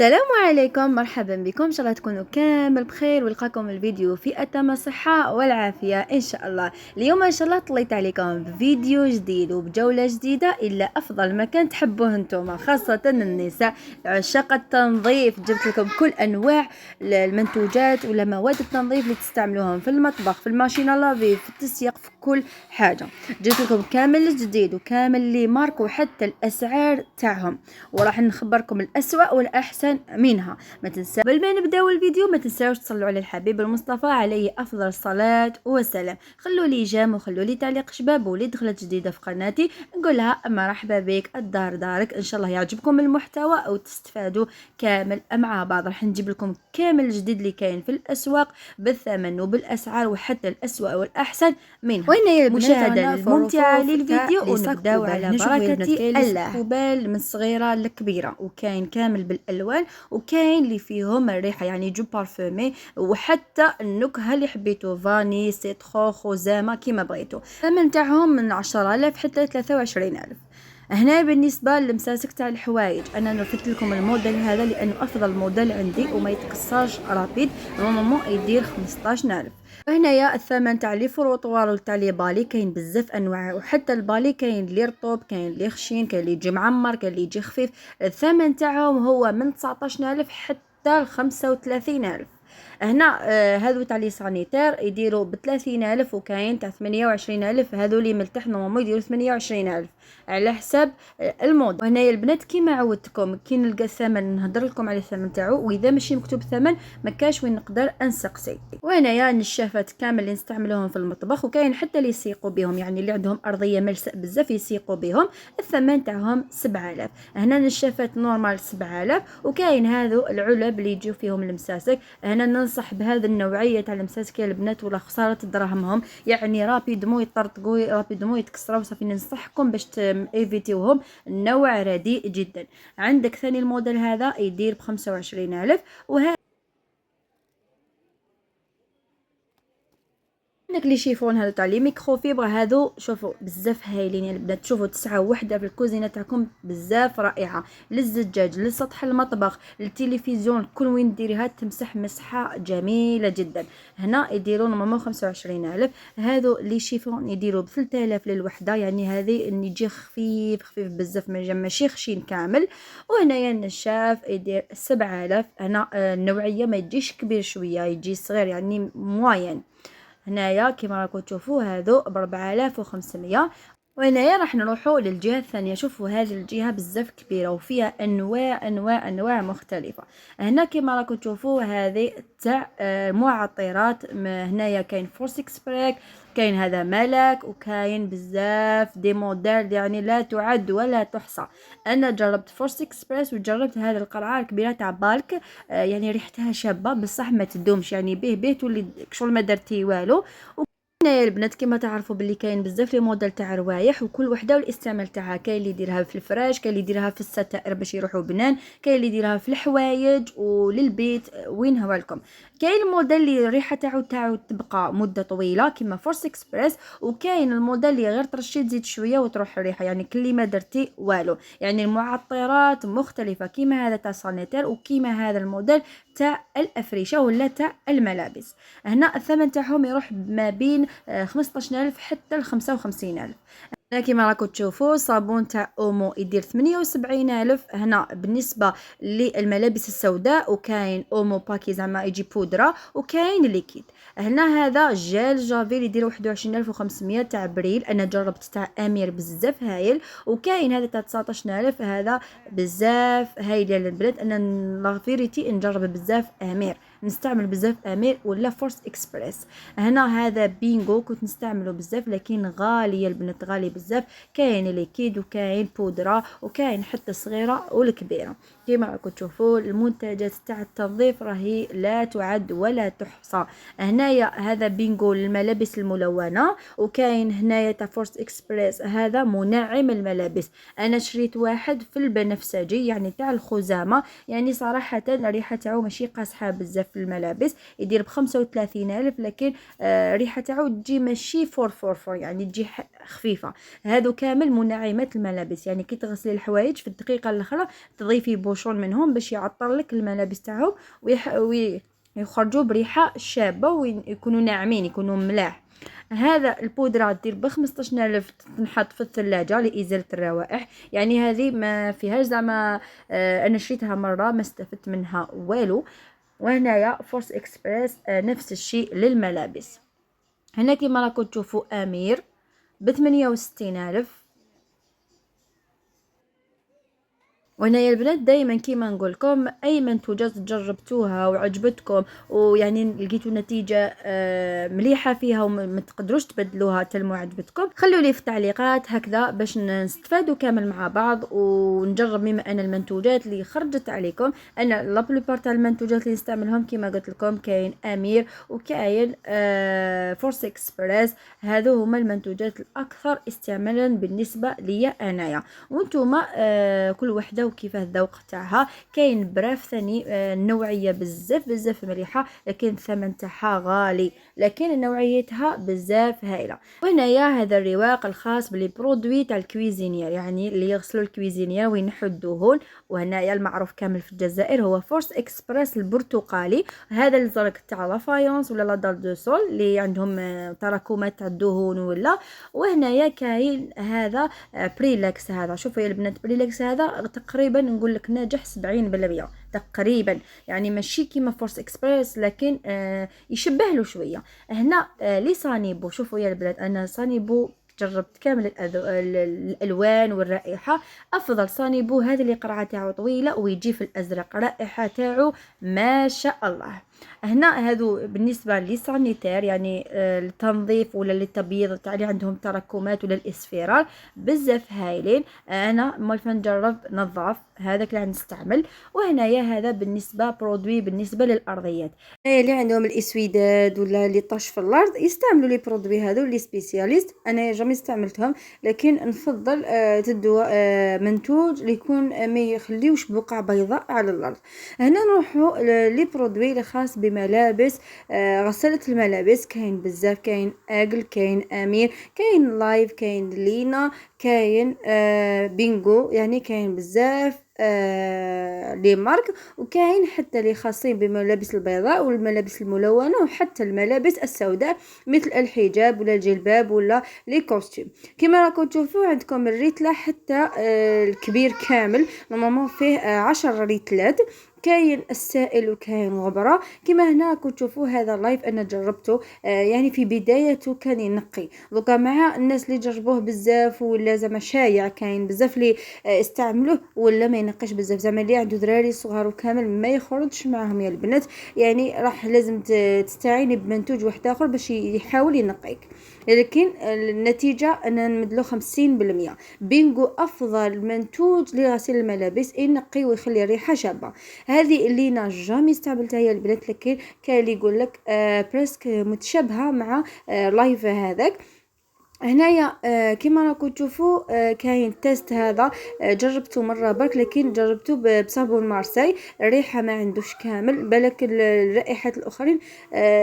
السلام عليكم، مرحبا بكم. ان شاء الله تكونوا كامل بخير ويلقاكم الفيديو في اتم الصحه والعافيه ان شاء الله. اليوم ان شاء الله طليت عليكم بفيديو جديد وبجوله جديده الى افضل مكان تحبوه انتم، خاصه النساء عشاق التنظيف. جبت لكم كل انواع المنتوجات ولا مواد التنظيف اللي تستعملوهم في المطبخ، في الماشينه لافي، في التسييق، في كل حاجه. جبت لكم كامل الجديد وكامل اللي مارك وحتى الاسعار تاعهم، وراح نخبركم الأسوأ والأحسن منها. ما تنسوا قبل ما نبداو الفيديو ما تنساوش تصلوا على الحبيب المصطفى عليه أفضل الصلاة والسلام. خلوا لي جام وخلوا لي تعليق شباب، واللي دخلت جديدة في قناتي نقولها مرحبا بك، الدار دارك. إن شاء الله يعجبكم المحتوى أو تستفادوا كامل مع بعض. راح نجيب لكم كامل الجديد اللي كاين في الأسواق بالثمن وبالأسعار وحتى الأسوأ والأحسن منها. وين هي مشاهدة الممتعة للفيديو ونبداو على بركة الله. قبال من صغيرة لكبيرة، وكاين كامل بالالوان، وكاين اللي فيهم الريحه يعني جو بارفومي، وحتى النكهه اللي حبيتو فاني سيترو خوزامه كيما بغيتو. الثمن تاعهم من 10,000 حتى 23,000. هنا بالنسبه للمساسك تاع الحوايج انا نرفد لكم الموديل هذا لانه افضل موديل عندي وما يتكسرش رابيد، نورمالمون يدير 15,000. هنايا الثمن تاع لي فروطوار وتاع لي بالي كاين بزاف انواع، وحتى البالي كاين لي رطوب، كاين لي خشين، كاين لي يجي معمر، كاين لي يجي خفيف. الثمن تاعهم هو من 19,000 حتى ل 35,000. هنا هذو تاع لي سانيتير يديروا ب 30,000، وكاين تاع 28,000. هذو اللي ملتح نورمالمون يديروا 28,000 على حساب المود. وهنايا البنات كيما عودتكم كي نلقى الثمن نهضر لكم على الثمن تاعو، واذا ماشي مكتوب ثمن ما كاش وين نقدر انسقسي. وهنايا النشافات كامل اللي نستعملوهم في المطبخ، وكاين حتى اللي يسيقوا بهم، يعني اللي عندهم ارضيه ملساء بزاف يسيقوا بهم. الثمن تاعهم 7,000. هنا نشافات نورمال 7,000، وكاين هذو العلب اللي يجيو فيهم المساسك. هنا ننصح بهذا النوعيه تاع المساسك يا البنات ولا خساره دراهمهم، يعني رابيدمو يطرطقوا رابيدمو يتكسروا. صافي ننصحكم باش ايفيتيوهم، النوع رديء جدا. عندك ثاني الموديل هذا يدير ب 25,000. وهذا عندك لي شيفون هذو تاع لي ميكرو فيبر، هذو شوفوا بزاف هايلين يا البنات. شوفوا تسعه وحده في الكوزينه تاعكم بزاف رائعه، للزجاج، لسطح المطبخ، للتلفزيون، كل وين ديريها تمسح مسحه جميله جدا. هنا يديروا نورمالمون 25,000. هذو لي شيفون يديروا ب 3,000 للوحده، يعني هذه اللي يجي خفيف خفيف بزاف ماشي خشين كامل. وهنايا النشاف يدير 7,000. هنا النوعيه ما يجيش كبير شويه، يجي صغير يعني موين. هنايا كما راكم تشوفوا هذو ب 4,500. وهنايا راح نروحوا للجهه الثانيه. شوفوا هذه الجهه بزاف كبيره وفيها انواع مختلفه. هنا كما راكم تشوفوا هذه تاع معطرات. هنايا كاين فورس اكسبريك، كاين هذا ملك، وكاين بزاف دي موديل يعني لا تعد ولا تحصى. انا جربت فورس اكسبريس وجربت هذه القرعه الكبيره تاع بالك، يعني ريحتها شابه بصح ما تدومش، يعني به تولي شغل ما درتي والو. هنايا البنات كما تعرفوا باللي كاين بزاف لي موديل تاع روايح، وكل وحده والاستعمال تاعها. كاين اللي يديرها في الفراش، كاين اللي يديرها في الستائر باش يروحوا بنان، كاين اللي يديرها في الحوايج وللبيت وين هو لكم. كاين الموديل اللي الريحه تاعو تبقى مده طويله كما فورس اكسبريس، وكاين الموديل اللي غير ترشي تزيد شويه وتروح الريحه، يعني كل ما درتي والو. يعني المعطرات مختلفه كيما هذا تاع سانيتير، وكيما هذا الموديل تاع الافريشه ولا تاع الملابس. هنا الثمن تاعهم يروح ما بين 15,000 حتى ل 55,000. هنا كيما راكم تشوفوا صابون تاع اومو يدير 78,000. هنا بالنسبه للملابس السوداء، وكاين اومو باكي زعما يجي بودره، وكاين ليكيد. هنا هذا جيل جافيل يدير 21,500 تاع بريل. انا جربت تاع امير بزاف هايل. وكاين هذا تاع 19,000، هذا بزاف هايل للبنات. انا لا فيريتي نجرب بزاف امير، نستعمل بزاف امير ولا فورس اكسبريس. هنا هذا بينغو كنت نستعمله بزاف لكن غالي البنات، غالي بزاف. كاين ليكيد وكاين بودره وكاين حتى صغيره والكبيره. كما راكم تشوفوا المنتجات تاع التنظيف راهي لا تعد ولا تحصى. هنايا هذا بينغو للملابس الملونه، وكاين هنايا تاع فورس اكسبريس هذا منعم الملابس. انا شريت واحد في البنفسجي يعني تاع الخزامه، يعني صراحه الريحه تاعو ماشي قاصحه بزاف في الملابس. يدير ب 35,000 لكن ريحه تاعو تجي ماشي فور يعني تجي خفيفه. هادو كامل منعمات الملابس، يعني كي تغسلي الحوايج في الدقيقه الاخرى تضيفي بوشون منهم باش يعطر لك الملابس تاعهم ويخرجوا بريحه شابه ويكونوا ناعمين يكونوا ملاح. هذا البودرة دير ب15,000 تنحط في الثلاجة لإزالة الروائح، يعني هذه ما فيهاش زعما أنا شريتها مرة ما استفدت منها والو. وهنايا فورس اكسبريس نفس الشيء للملابس. هنا كيما راكم تشوفوا أمير ب68,000. وهنايا البنات دائما كيما نقول لكم اي منتوجات جربتوها وعجبتكم ويعني لقيتوا نتيجه مليحه فيها وما تقدروش تبدلوها تلمو عجبتكم، خلوا لي في التعليقات هكذا باش نستفادوا كامل مع بعض ونجرب. بما ان المنتوجات اللي خرجت عليكم، انا لا بلوبار تاع المنتوجات اللي نستعملهم كيما قلت لكم كاين امير وكاين فورس اكسبريس، هذو هما المنتوجات الاكثر استعمالا بالنسبه لي انايا. وانتم كل وحده وكيفاه الذوق تاعها. كاين براف ثاني النوعيه بزاف مليحه لكن الثمن تاعها غالي، لكن نوعيتها بزاف هائله. وهنايا هذا الرواق الخاص بلي برودوي تاع الكويزينير، يعني اللي يغسلوا الكويزينير وينحوا الدهون. وهنايا المعروف كامل في الجزائر هو فورس اكسبريس البرتقالي، هذا الزرق تاع لافايونس ولا لا دال دو سول اللي عندهم تراكمات تاع الدهون ولا. وهنايا كاين هذا بريلكس، هذا شوفوا يا البنات بريلكس هذا تقريبا نقول لك ناجح 70% تقريبا، يعني ماشي كيما فورس اكسبريس لكن يشبه له شويه. هنا لي صانيبو، شوفوا يا البنات انا صانيبو جربت كامل الالوان والرائحه. افضل صانيبو هذا اللي قرعه تاعو طويله ويجي في الازرق، رائحه تاعو ما شاء الله. هنا هذو بالنسبه لي سانيتير، يعني التنظيف ولا للتبييض تاع اللي عندهم تراكمات ولا الاسفرار بزاف هايلين. انا مال نجرب نظاف هذاك اللي نستعمل. وهنايا هذا بالنسبه برودوي بالنسبه للارضيات، اللي عندهم الاسويداد ولا اللي طاش في الارض يستعملوا لي برودوي هذو اللي سبيسياليست. انا جامي استعملتهم لكن نفضل تدوا منتوج اللي يكون ما يخليوش بقع بيضاء على الارض. هنا نروحوا لي برودوي اللي خاص بملابس غسالة الملابس. كاين بزاف، كاين اجل، كاين امير، كاين لايف، كاين لينا، كاين بينغو، يعني كاين بزاف لي مارك. وكاين حتى اللي خاصين بملابس البيضاء والملابس الملونه وحتى الملابس السوداء مثل الحجاب ولا الجلباب ولا لي كوستيم. كما راكم تشوفوا عندكم الريتله حتى الكبير كامل نورمالمون فيه 10 ريتلات. كاين السائل وكاين غبره. كما هنا راكم تشوفوا هذا لايف انا جربته يعني في بدايته كان ينقي، دوكا مع الناس اللي جربوه بزاف ولا زعما شايع كاين بزاف اللي استعملوه ولا ما ينقيش بزاف، زعما اللي عنده دراري صغار وكامل ما يخرجش معهم يا البنات، يعني راح لازم تستعيني بمنتوج واحد اخر باش يحاول ينقيك. لكن النتيجه انا نمدلو 50%. بينغو افضل منتوج لغسيل الملابس، ينقي ويخلي ريحه شابه. هذه اللي جامي استعملتها يا البنات، لكن كاين اللي يقول لك بريسك متشابهه مع لايف هذاك. هنايا كما راكم تشوفوا كاين تيست هذا جربته مره برك، لكن جربته بصابون مارسي، الريحه ما عندوش كامل، بالك الرائحات الاخرين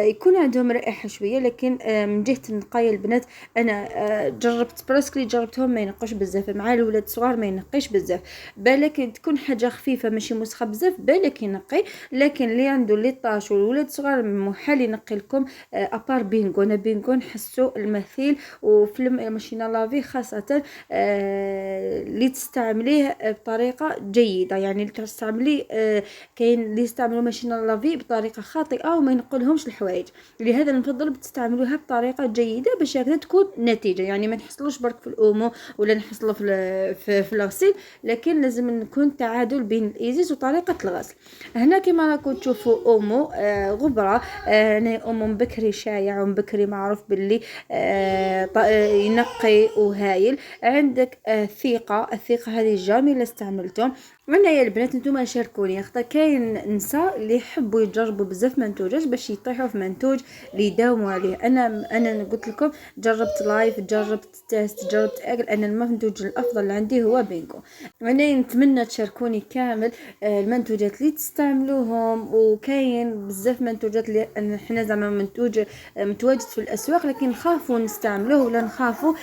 يكون عندهم رائحه شويه، لكن من جهه النقايه البنات انا جربت براسك اللي جربتهم ما ينقوش بزاف، مع الولاد الصغار ما ينقيش بزاف، بالك تكون حاجه خفيفه ماشي مسخه بزاف بالك ينقي، لكن اللي عنده لي طاش والولاد الصغار محال ينقي لكم ابار بينغو. انا بينغو نحسو المثيل وفي الماشينه لافي خاصه اللي تستعمليه بطريقه جيده، يعني اللي تستعمليه كاين اللي يستعملوا ماشينه لافي بطريقه خاطئه وما ينقلهمش الحوايج، لهذا نفضل تستعملوها بطريقه جيده باش هكذا تكون نتيجه، يعني ما نحصلوش برك في الاومو ولا نحصلوا في الغسيل، لكن لازم نكون تعادل بين الايزيز وطريقه الغسل. هنا كما راكم تشوفوا اومو غبره، انا اومو بكري شايع وبكري معروف باللي ينقي وهايل. عندك الثقة هذه جامي اللي استعملته، هنايا البنات نتوما شاركوني، خاطر كاين نساء اللي يحبوا يجربوا بزاف منتوجات باش يطيحوا في منتوج اللي يداوموا عليه. انا قلت لكم جربت لايف، جربت تيست، جربت اكل، انا المنتوج الافضل اللي عندي هو بينكو. انا نتمنى تشاركوني كامل المنتوجات اللي تستعملوهم. وكاين بزاف منتوجات اللي حنا زعما منتوج متواجد في الاسواق لكن نخافوا نستعملوه ولا نخافوا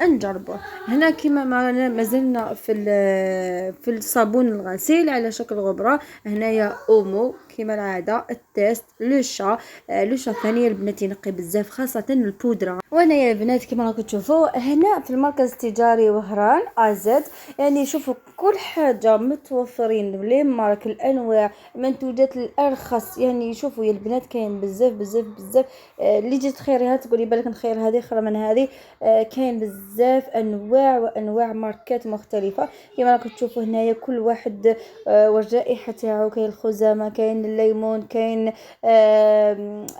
نجربوه. هنا كما ما زلنا في الصابون الغسيل على شكل غبره. هنايا اومو كما العاده، التيست، لو شا ثانيه البنات ينقي بزاف خاصه البودره. وانا يا البنات كما راكم تشوفوا هنا في المركز التجاري وهران ازد، يعني شوفوا كل حاجه متوفرين لي مارك الانواع المنتوجات الارخص. يعني شوفوا يا البنات كاين بزاف بزاف بزاف اللي جيت تخيريها تقولي بالك نخير هذه خير من هذه. كاين بزاف انواع وانواع ماركات مختلفه كما راكم تشوفوا هنايا كل واحد والرائحه تاعو. كاين الخزامه، كاين الليمون، كاين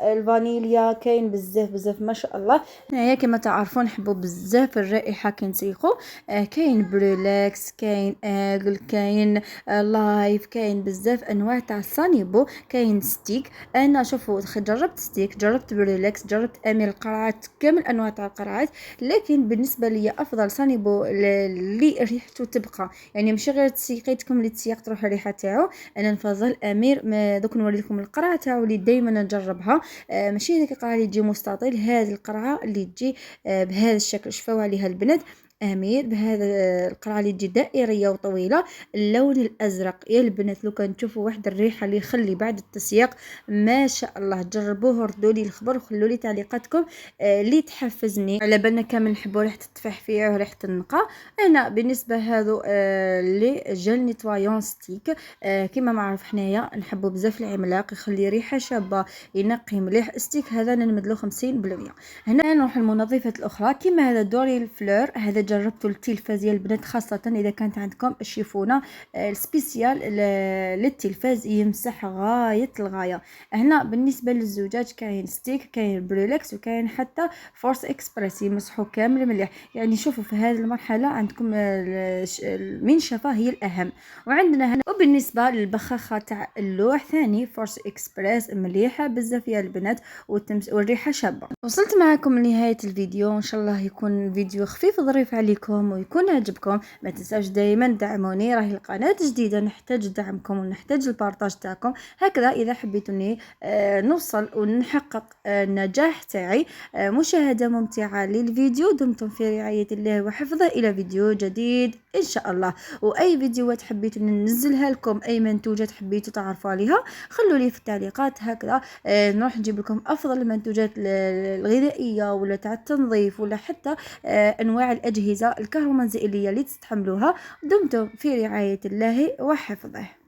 الفانيليا، كاين بزاف بزاف ما شاء الله. هنايا كما تعرفون نحبوا بزاف الرائحه كنسيقو. كاين بريلاكس، كاين اغل، كاين لايف، كاين بزاف انواع تاع سانيبو، كاين ستيك. انا شوفوا جربت ستيك، جربت بريلاكس، جربت امير القرعات، كامل انواع تاع القرعات. لكن بالنسبه لي افضل سانيبو اللي ريحته تبقى، يعني ماشي غير تسيقيتكم اللي تسيق تروح الريحه تاعو. انا نفضل امير. دوك نوري لكم القرعه تاعو اللي دائما نجربها. ماشي هذيك القرعه اللي تجي مستطيل، هذه القرعه اللي تجي بهذا الشكل. شفاو عليها البنات امير بهذا القرعه اللي تجي دائريه وطويله، اللون الازرق. يا البنات لو كان تشوفوا واحد الريحه اللي يخلي بعد التسييق ما شاء الله. جربوه وردوا لي الخبر وخلوا لي تعليقاتكم اللي تحفزني. على بالنا كامل نحبوا ريحه التفاح وريحه النقاء. انا بالنسبه هذو لي جل نيتوايون ستيك كما ما عرف حنايا نحبوا بزاف العملاق يخلي ريحه شابه ينقي مليح. ستيك هذا نمدلو 50%. هنا نروح المنظفات الاخرى كما هذا دوري الفلور. هذا جربته للتلفاز يا البنات، خاصه اذا كانت عندكم الشيفونه السبيسيال للتلفاز يمسح غايه الغايه. هنا بالنسبه للزجاج كاين ستيك، كاين بريلكس، وكاين حتى فورس اكسبريس يمسحوا كامل مليح. يعني شوفوا في هذه المرحله عندكم المنشفه هي الاهم. وعندنا هنا وبالنسبه للبخاخه تاع اللوح ثاني فورس اكسبريس مليحه بزاف يا البنات والريحه شابه. وصلت معكم لنهايه الفيديو، ان شاء الله يكون فيديو خفيف ظريف عليكم ويكون عجبكم. ما تنساوش دائما دعموني، راهي القناه جديده نحتاج دعمكم ونحتاج البارطاج تاعكم. هكذا اذا حبيتوني نوصل ونحقق النجاح تاعي. مشاهده ممتعه للفيديو. دمتم في رعايه الله وحفظه، الى فيديو جديد ان شاء الله. واي فيديوهات حبيتوا ننزلها لكم، اي منتوجات حبيتوا تعرفوا عليها خلوا لي في التعليقات. هكذا نروح نجيب لكم افضل المنتوجات الغذائيه ولا تاع التنظيف ولا حتى انواع الاجهزه الكهرومنزليه اللي تستعملوها. دمتم في رعايه الله وحفظه.